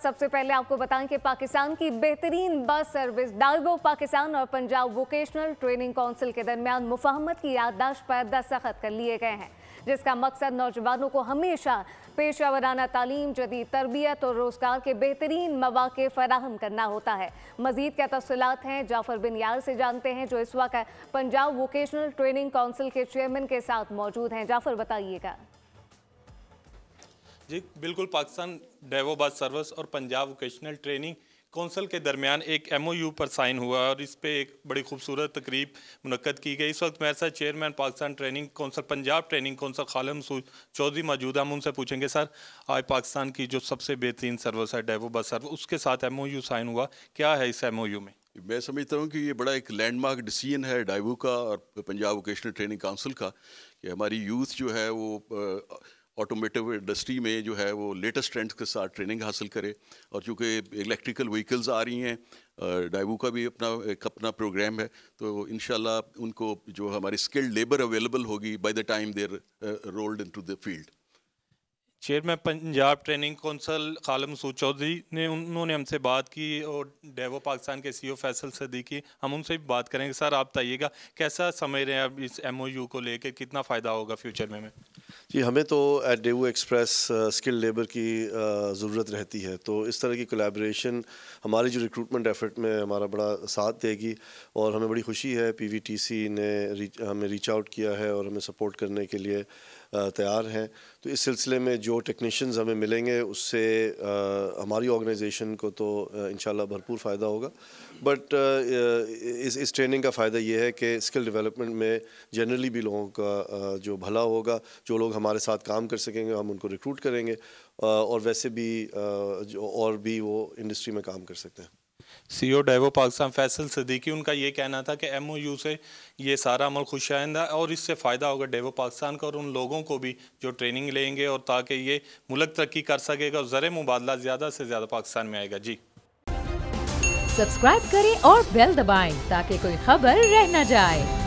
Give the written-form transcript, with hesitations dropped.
सबसे पहले आपको बताएं कि पाकिस्तान की बेहतरीन बस सर्विस डाइवो पाकिस्तान और पंजाब वोकेशनल ट्रेनिंग काउंसिल के दरमियान मुफाहमत की याददाश्त पर दस्तखत कर लिए गए हैं, जिसका मकसद नौजवानों को हमेशा पेशा वराना तालीम, जदीद तरबियत और रोजगार के बेहतरीन मौके फराहम करना होता है। मजीद क्या तफसीलात हैं जाफर बिन यार से जानते हैं, जो इस वक्त पंजाब वोकेशनल ट्रेनिंग काउंसिल के चेयरमैन के साथ मौजूद हैं। जाफर, बताइएगा। जी बिल्कुल, पाकिस्तान डाइवो बस सर्विस और पंजाब वोकेशनल ट्रेनिंग काउंसिल के दरमियान एक MOU पर साइन हुआ और इस पे एक बड़ी खूबसूरत तकरीब मुनक्कद की गई। इस वक्त मेरे साथ chairman Pakistan training council Punjab training council Khalid Masood Chaudhry मौजूद है। हम उनसे पूछेंगे, सर आज पाकिस्तान की जो सबसे बेहतरीन सर्विस है डाइवो बस सर्विस, उसके साथ MOU साइन हुआ, क्या है इस MOU में? मैं समझता हूँ कि ये बड़ा एक लैंडमार्क डिसीजन है डाइवो का और पंजाब वोकेशनल ट्रेनिंग काउंसिल का कि हमारी यूथ जो है वो ऑटोमेटिव इंडस्ट्री में जो है वो लेटेस्ट ट्रेंड्स के साथ ट्रेनिंग हासिल करे। और चूँकि इलेक्ट्रिकल व्हीकल्स आ रही हैं, डाइवो का भी अपना प्रोग्राम है, तो इंशाल्लाह उनको जो हमारी स्किल्ड लेबर अवेलेबल होगी by the time they're rolled into the field. Chairman Punjab training council Khalid Masood Chaudhry ने उन्होंने हमसे बात की और डाइवो पाकिस्तान के CEO फैसल सदीकी, हम उनसे भी बात करेंगे। सर आप बताइएगा कैसा समझ रहे हैं अब इस MOU को लेकर, कितना फ़ायदा होगा फ्यूचर में? जी, हमें तो at Daewoo Express skill labour की ज़रूरत रहती है, तो इस तरह की कोलैबोरेशन हमारी जो रिक्रूटमेंट एफर्ट में हमारा बड़ा साथ देगी। और हमें बड़ी खुशी है PVTC ने हमें रीच आउट किया है और हमें सपोर्ट करने के लिए तैयार हैं। तो इस सिलसिले में जो टेक्नीशियंस हमें मिलेंगे उससे हमारी ऑर्गेनाइजेशन को तो इंशाल्लाह भरपूर फ़ायदा होगा। बट इस ट्रेनिंग का फ़ायदा ये है कि स्किल डेवलपमेंट में जनरली भी लोगों का जो भला होगा, जो लोग हमारे साथ काम कर सकेंगे हम उनको रिक्रूट करेंगे और वैसे भी और भी वो इंडस्ट्री में काम कर सकते हैं। CEO डाइवो पाकिस्तान फैसल सदीकी, उनका ये कहना था कि MOU से ये सारा अमल खुशाइंद है और इससे फ़ायदा होगा डाइवो पाकिस्तान का और उन लोगों को भी जो ट्रेनिंग लेंगे, और ताकि ये मुल्क तरक्की कर सकेगा और ज़र मुबादला ज़्यादा से ज़्यादा पाकिस्तान में आएगा। जी सब्सक्राइब करें और बेल दबाएं ताकि कोई खबर रह न जाए।